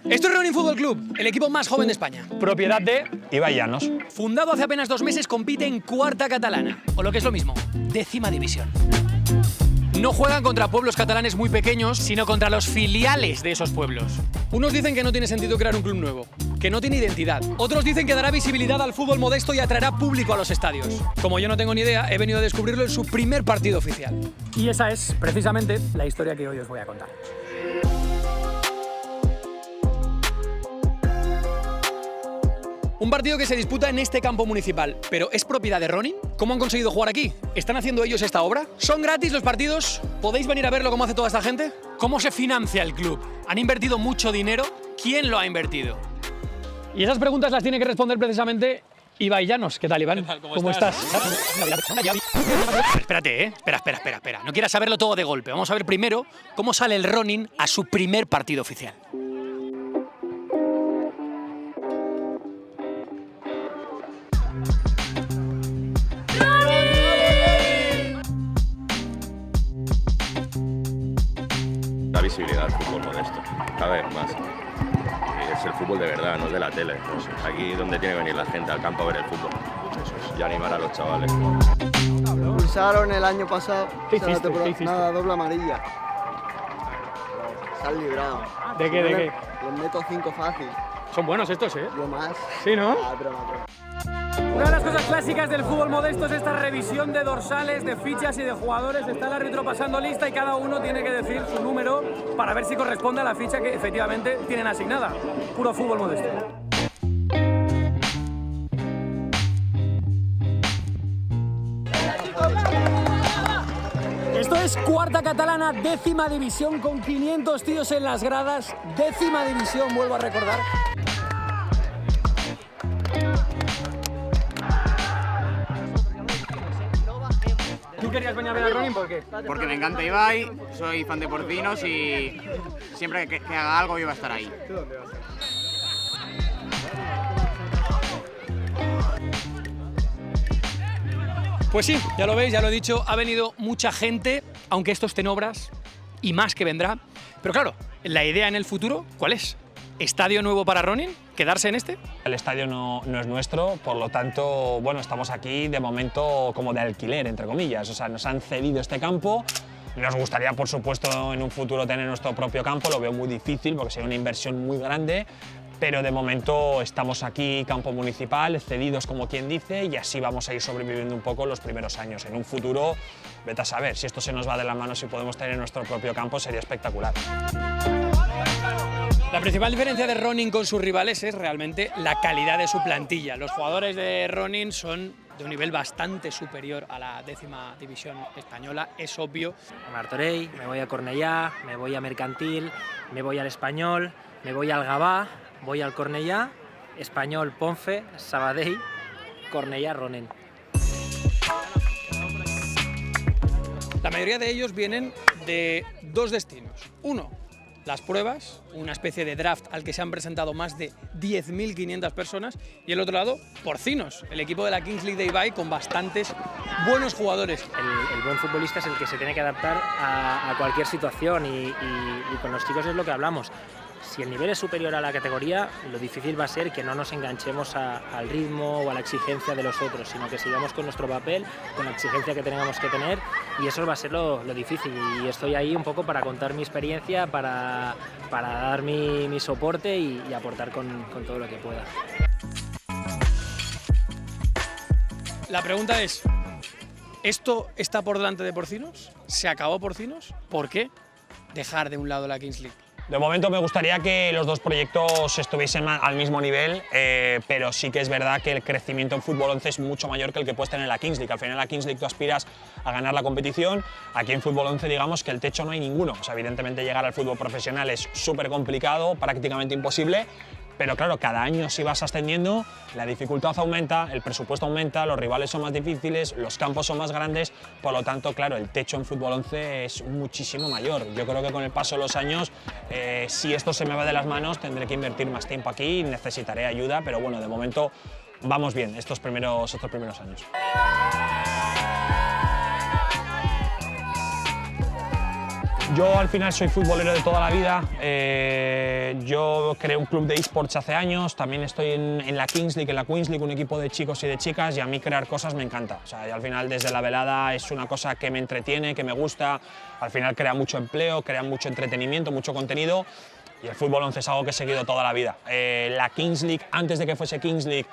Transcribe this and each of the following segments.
Esto es Ronin Fútbol Club, el equipo más joven de España. Propiedad de Ibai Llanos. Fundado hace apenas 2 meses, compite en cuarta catalana, o lo que es lo mismo, 10ª división. No juegan contra pueblos catalanes muy pequeños, sino contra los filiales de esos pueblos. Unos dicen que no tiene sentido crear un club nuevo, que no tiene identidad. Otros dicen que dará visibilidad al fútbol modesto y atraerá público a los estadios. Como yo no tengo ni idea, he venido a descubrirlo en su primer partido oficial. Y esa es, precisamente, la historia que hoy os voy a contar. Un partido que se disputa en este campo municipal, pero ¿es propiedad de Ronin? ¿Cómo han conseguido jugar aquí? ¿Están haciendo ellos esta obra? ¿Son gratis los partidos? ¿Podéis venir a verlo como hace toda esta gente? ¿Cómo se financia el club? ¿Han invertido mucho dinero? ¿Quién lo ha invertido? Y esas preguntas las tiene que responder precisamente Ibai Llanos. ¿Qué tal, Iván? ¿Qué tal? ¿Cómo estás? Espérate, ¿eh? Espera. No quieras saberlo todo de golpe. Vamos a ver primero cómo sale el Ronin a su primer partido oficial. Da visibilidad al fútbol modesto, cada vez más. Y es el fútbol de verdad, no es de la tele. Pues aquí es donde tiene que venir la gente al campo a ver el fútbol. Eso es, y animar a los chavales. Pulsaron el año pasado. ¿Qué hiciste? ¿Qué hiciste? Nada, doble amarilla. Se han librado. ¿De qué? ¿De qué? Les meto 5 fácil. Son buenos estos, ¿eh? Yo más. Sí, ¿no? Broma. Una de las cosas clásicas del fútbol modesto es esta revisión de dorsales, de fichas y de jugadores. Está el árbitro pasando lista y cada uno tiene que decir su número para ver si corresponde a la ficha que efectivamente tienen asignada. Puro fútbol modesto. Esto es cuarta catalana, 10ª división, con 500 tíos en las gradas. 10ª división, vuelvo a recordar. ¿Tú querías venir a ver al Ronin por qué? Porque me encanta Ibai, soy fan de porcinos y siempre que haga algo yo voy a estar ahí. Pues sí, ya lo veis, ya lo he dicho, ha venido mucha gente, aunque esto esté en obras, y más que vendrá. Pero claro, la idea en el futuro, ¿cuál es? ¿Estadio nuevo para Ronin? ¿Quedarse en este? El estadio no es nuestro, por lo tanto, bueno, estamos aquí de momento como de alquiler, entre comillas. O sea, nos han cedido este campo. Nos gustaría, por supuesto, en un futuro tener nuestro propio campo. Lo veo muy difícil porque sería una inversión muy grande. Pero de momento estamos aquí, campo municipal, cedidos como quien dice, y así vamos a ir sobreviviendo un poco los primeros años. En un futuro, vete a saber, si esto se nos va de las manos y podemos tener nuestro propio campo, sería espectacular. La principal diferencia de Ronin con sus rivales es realmente la calidad de su plantilla. Los jugadores de Ronin son de un nivel bastante superior a la 10ª división española, es obvio. Martorell, me voy a Cornellá, me voy a Mercantil, me voy al Español, me voy al Gavà, voy al Cornellá, Español, Ponfe, Sabadell, Cornellá, Ronin. La mayoría de ellos vienen de 2 destinos. Uno, las pruebas, una especie de draft al que se han presentado más de 10.500 personas. Y el otro lado, Porcinos, el equipo de la Kings League de Ibai con bastantes buenos jugadores. El buen futbolista es el que se tiene que adaptar a cualquier situación y con los chicos es lo que hablamos. Si el nivel es superior a la categoría, lo difícil va a ser que no nos enganchemos al ritmo o a la exigencia de los otros, sino que sigamos con nuestro papel, con la exigencia que tengamos que tener, y eso va a ser lo difícil. Y estoy ahí un poco para contar mi experiencia, para dar mi soporte y aportar con todo lo que pueda. La pregunta es, ¿esto está por delante de Porcinos? ¿Se acabó Porcinos? ¿Por qué dejar de un lado la Kings League? De momento me gustaría que los dos proyectos estuviesen al mismo nivel, pero sí que es verdad que el crecimiento en Fútbol 11 es mucho mayor que el que puedes tener en la Kings League. Al final en la Kings League tú aspiras a ganar la competición, aquí en Fútbol 11 digamos que el techo no hay ninguno. O sea, evidentemente llegar al fútbol profesional es súper complicado, prácticamente imposible, pero claro, cada año si vas ascendiendo, la dificultad aumenta, el presupuesto aumenta, los rivales son más difíciles, los campos son más grandes, por lo tanto, claro, el techo en Fútbol 11 es muchísimo mayor. Yo creo que con el paso de los años, si esto se me va de las manos, tendré que invertir más tiempo aquí, necesitaré ayuda, pero bueno, de momento vamos bien estos primeros años. Yo al final soy futbolero de toda la vida. Yo creé un club de eSports hace años, también estoy en la Kings League, en la Queens League, un equipo de chicos y de chicas, y a mí crear cosas me encanta. O sea, y al final desde la velada es una cosa que me entretiene, que me gusta, al final crea mucho empleo, crea mucho entretenimiento, mucho contenido, y el fútbol 11 es algo que he seguido toda la vida. La Kings League, antes de que fuese Kings League,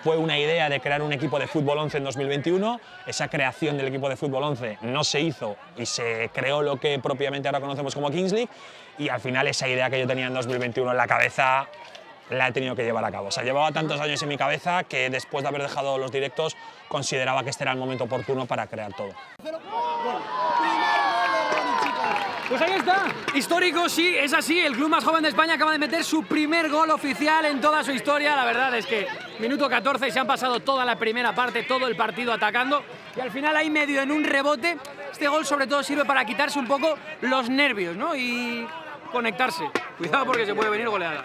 fue una idea de crear un equipo de fútbol 11 en 2021. Esa creación del equipo de fútbol 11 no se hizo y se creó lo que propiamente ahora conocemos como Kings League, y al final esa idea que yo tenía en 2021 en la cabeza la he tenido que llevar a cabo. O sea, llevaba tantos años en mi cabeza que después de haber dejado los directos consideraba que este era el momento oportuno para crear todo. Pues ahí está, histórico, sí, es así, el club más joven de España acaba de meter su primer gol oficial en toda su historia. La verdad es que minuto 14 y se han pasado toda la primera parte, todo el partido atacando, y al final ahí medio en un rebote. Este gol sobre todo sirve para quitarse un poco los nervios, ¿no? Y conectarse. Cuidado porque se puede venir goleada.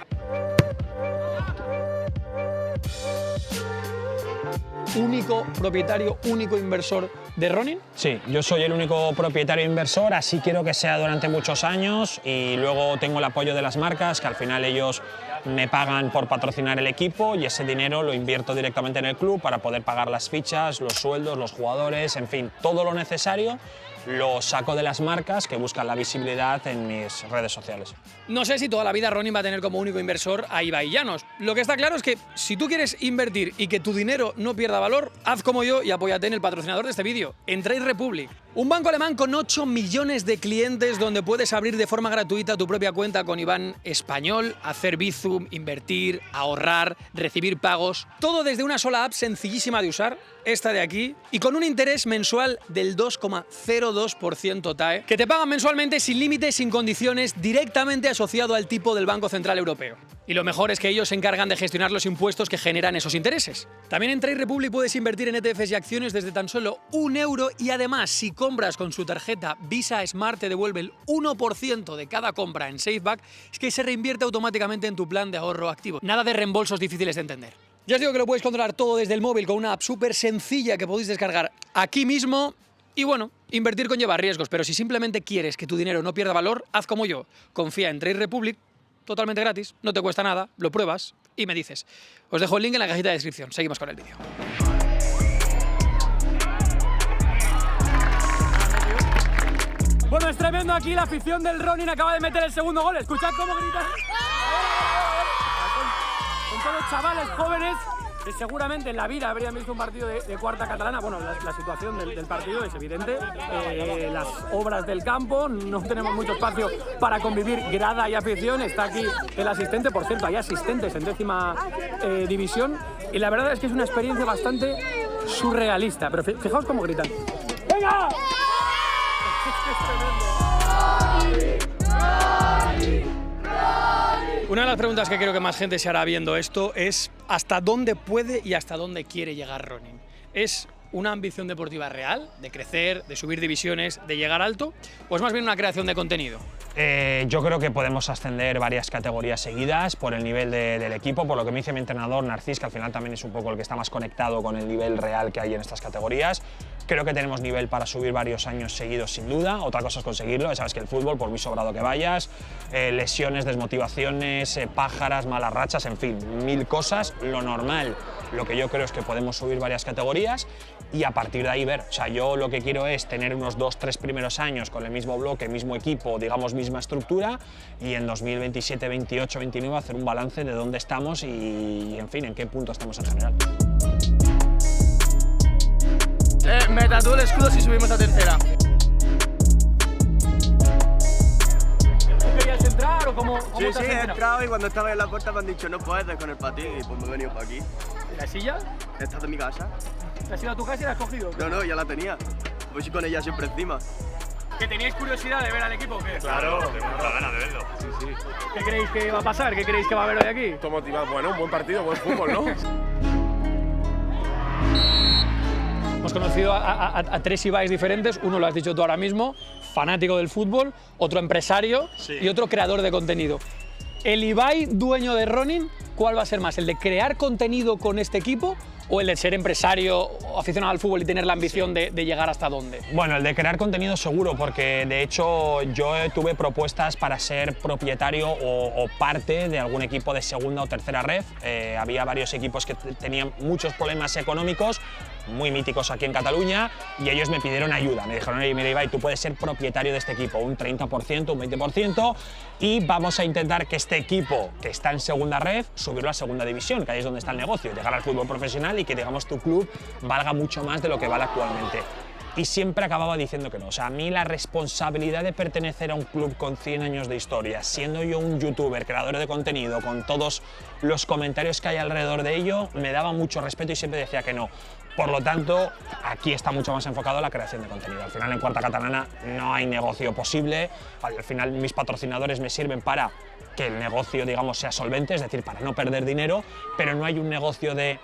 Único propietario, único inversor de Ronin. Sí, yo soy el único propietario e inversor, así quiero que sea durante muchos años, y luego tengo el apoyo de las marcas, que al final ellos me pagan por patrocinar el equipo, y ese dinero lo invierto directamente en el club para poder pagar las fichas, los sueldos, los jugadores, en fin, todo lo necesario lo saco de las marcas que buscan la visibilidad en mis redes sociales. No sé si toda la vida Ronin va a tener como único inversor a Ibai Llanos. Lo que está claro es que si tú quieres invertir y que tu dinero no pierda valor, haz como yo y apóyate en el patrocinador de este vídeo, en Trade Republic. Un banco alemán con 8 millones de clientes donde puedes abrir de forma gratuita tu propia cuenta con IBAN español, hacer Bizum, invertir, ahorrar, recibir pagos, todo desde una sola app sencillísima de usar, esta de aquí, y con un interés mensual del 2,02% TAE, que te pagan mensualmente sin límites, sin condiciones, directamente asociado al tipo del Banco Central Europeo. Y lo mejor es que ellos se encargan de gestionar los impuestos que generan esos intereses. También en Trade Republic puedes invertir en ETFs y acciones desde tan solo €1, y además, si compras con su tarjeta Visa Smart, te devuelve el 1% de cada compra en SafeBack, es que se reinvierte automáticamente en tu plan de ahorro activo. Nada de reembolsos difíciles de entender. Ya os digo que lo puedes controlar todo desde el móvil con una app súper sencilla que podéis descargar aquí mismo. Y bueno, invertir conlleva riesgos, pero si simplemente quieres que tu dinero no pierda valor, haz como yo. Confía en Trade Republic, totalmente gratis, no te cuesta nada, lo pruebas y me dices. Os dejo el link en la cajita de descripción. Seguimos con el vídeo. Bueno, es tremendo aquí, la afición del Ronin acaba de meter el segundo gol. Escuchad cómo gritan. Con todos los chavales jóvenes que seguramente en la vida habrían visto un partido de cuarta catalana. Bueno, la situación del partido es evidente. Las obras del campo, no tenemos mucho espacio para convivir grada y afición. Está aquí el asistente, por cierto, hay asistentes en 10ª división. Y la verdad es que es una experiencia bastante surrealista. Pero fijaos cómo gritan. ¡Venga! Una de las preguntas que creo que más gente se hará viendo esto es ¿hasta dónde puede y hasta dónde quiere llegar Ronin? ¿Es una ambición deportiva real, de crecer, de subir divisiones, de llegar alto, o es más bien una creación de contenido? Yo creo que podemos ascender varias categorías seguidas por el nivel del equipo, por lo que me dice mi entrenador Narcís, que al final también es un poco el que está más conectado con el nivel real que hay en estas categorías. Creo que tenemos nivel para subir varios años seguidos sin duda, otra cosa es conseguirlo. Ya sabes que el fútbol, por muy sobrado que vayas, lesiones, desmotivaciones, pájaras, malas rachas, en fin, 1000 cosas. Lo normal, lo que yo creo es que podemos subir varias categorías y a partir de ahí ver. O sea, yo lo que quiero es tener unos 2-3 primeros años con el mismo bloque, mismo equipo, digamos misma estructura, y en 2027, 28, 29 hacer un balance de dónde estamos y en fin, en qué punto estamos en general. Me tatúo el escudo si subimos a tercera. ¿Tú querías entrar o cómo Sí, te has he enterado? entrado y cuando estaba en la puerta me han dicho no puedes con el patín y pues me he venido para aquí. ¿La silla? Esta es de mi casa. ¿Te has ido a tu casa y la has cogido? No, ya la tenía. Voy con ella siempre encima. ¿Que teníais curiosidad de ver al equipo o qué? Claro, tengo mucha ganas de verlo. Sí, sí. ¿Qué creéis que va a pasar? ¿Qué creéis que va a haber hoy aquí? Estoy motivado. Bueno, un buen partido, buen fútbol, ¿no? Hemos conocido a 3 Ibais diferentes, uno lo has dicho tú ahora mismo, fanático del fútbol, otro empresario y otro creador de contenido. El Ibai, dueño de Ronin, ¿cuál va a ser más? ¿El de crear contenido con este equipo o el de ser empresario o aficionado al fútbol y tener la ambición de llegar hasta dónde? Bueno, el de crear contenido seguro, porque de hecho yo tuve propuestas para ser propietario o parte de algún equipo de segunda o tercera ref. Había varios equipos que tenían muchos problemas económicos, muy míticos aquí en Cataluña, y ellos me pidieron ayuda. Me dijeron, oye, mira, Ibai, tú puedes ser propietario de este equipo, un 30%, un 20%, y vamos a intentar que este equipo que está en segunda ref, subirlo a segunda división, que ahí es donde está el negocio, llegar al fútbol profesional y que, digamos, tu club valga mucho más de lo que vale actualmente. Y siempre acababa diciendo que no. O sea, a mí la responsabilidad de pertenecer a un club con 100 años de historia, siendo yo un youtuber, creador de contenido, con todos los comentarios que hay alrededor de ello, me daba mucho respeto y siempre decía que no. Por lo tanto, aquí está mucho más enfocado a la creación de contenido. Al final, en Cuarta Catalana no hay negocio posible. Al final, mis patrocinadores me sirven para que el negocio, digamos, sea solvente, es decir, para no perder dinero, pero no hay un negocio de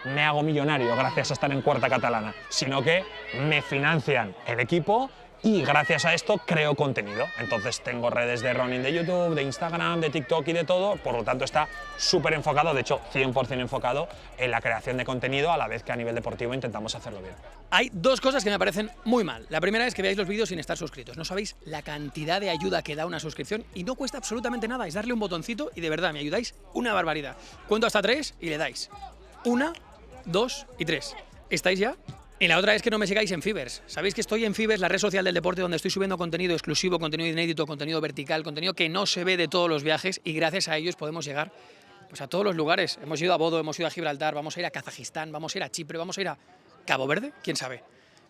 me hago millonario gracias a estar en Cuarta Catalana, sino que me financian el equipo y gracias a esto creo contenido. Entonces tengo redes de running de YouTube, de Instagram, de TikTok y de todo, por lo tanto está súper enfocado, de hecho 100% enfocado en la creación de contenido, a la vez que a nivel deportivo intentamos hacerlo bien. Hay dos cosas que me parecen muy mal. La primera es que veáis los vídeos sin estar suscritos. No sabéis la cantidad de ayuda que da una suscripción y no cuesta absolutamente nada, es darle un botoncito y de verdad me ayudáis una barbaridad. Cuento hasta 3 y le dais 1, 2 y 3. ¿Estáis ya? Y la otra es que no me sigáis en Fivers. Sabéis que estoy en Fivers, la red social del deporte, donde estoy subiendo contenido exclusivo, contenido inédito, contenido vertical, contenido que no se ve de todos los viajes y gracias a ellos podemos llegar pues, a todos los lugares. Hemos ido a Bodo, hemos ido a Gibraltar, vamos a ir a Kazajistán, vamos a ir a Chipre, vamos a ir a Cabo Verde, quién sabe.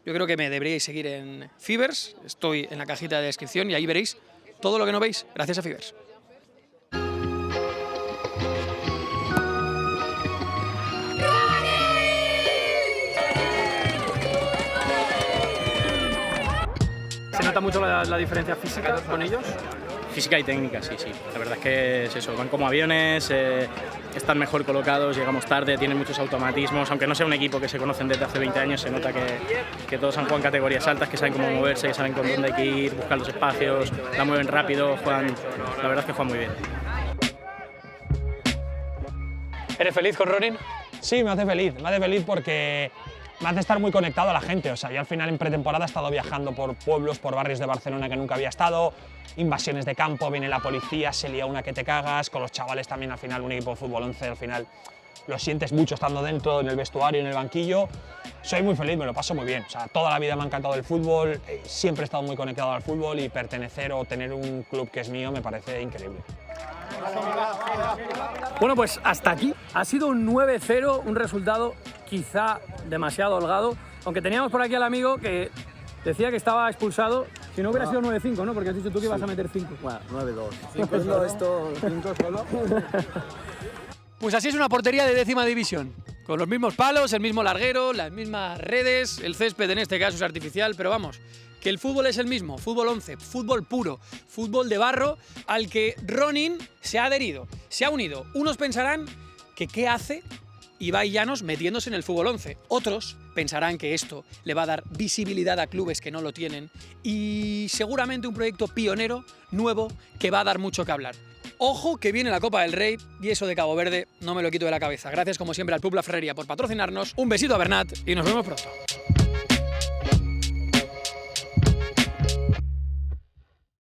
Yo creo que me deberíais seguir en Fivers, estoy en la cajita de descripción y ahí veréis todo lo que no veis gracias a Fivers. ¿Se nota mucho la diferencia física con ellos? Física y técnica, sí, sí. La verdad es que es eso, van como aviones, están mejor colocados, llegamos tarde, tienen muchos automatismos, aunque no sea un equipo que se conocen desde hace 20 años, se nota que todos han jugado en categorías altas, que saben cómo moverse, que saben con dónde hay que ir, buscar los espacios, la mueven rápido, juegan, la verdad es que juegan muy bien. ¿Eres feliz con Ronin? Sí, me hace feliz porque me hace estar muy conectado a la gente. O sea, yo al final en pretemporada he estado viajando por pueblos, por barrios de Barcelona que nunca había estado, invasiones de campo, viene la policía, se lía una que te cagas, con los chavales también al final, un equipo de fútbol 11 al final lo sientes mucho estando dentro, en el vestuario, en el banquillo. Soy muy feliz, me lo paso muy bien. O sea, toda la vida me ha encantado el fútbol, siempre he estado muy conectado al fútbol y pertenecer o tener un club que es mío me parece increíble. Bueno, pues hasta aquí. Ha sido un 9-0, un resultado quizá demasiado holgado, aunque teníamos por aquí al amigo que decía que estaba expulsado. Si no hubiera sido 9-5, ¿no? Porque has dicho tú que ibas a meter 5. Bueno, 9-2. 5 solo, esto, 5 solo. Pues así es una portería de 10ª división. Con los mismos palos, el mismo larguero, las mismas redes, el césped en este caso es artificial, pero vamos, que el fútbol es el mismo, fútbol 11, fútbol puro, fútbol de barro, al que Ronin se ha adherido, se ha unido. Unos pensarán que qué hace Ibai Llanos metiéndose en el fútbol 11. Otros pensarán que esto le va a dar visibilidad a clubes que no lo tienen y seguramente un proyecto pionero, nuevo, que va a dar mucho que hablar. Ojo que viene la Copa del Rey y eso de Cabo Verde no me lo quito de la cabeza. Gracias como siempre al Pub La Ferrería por patrocinarnos. Un besito a Bernat y nos vemos pronto.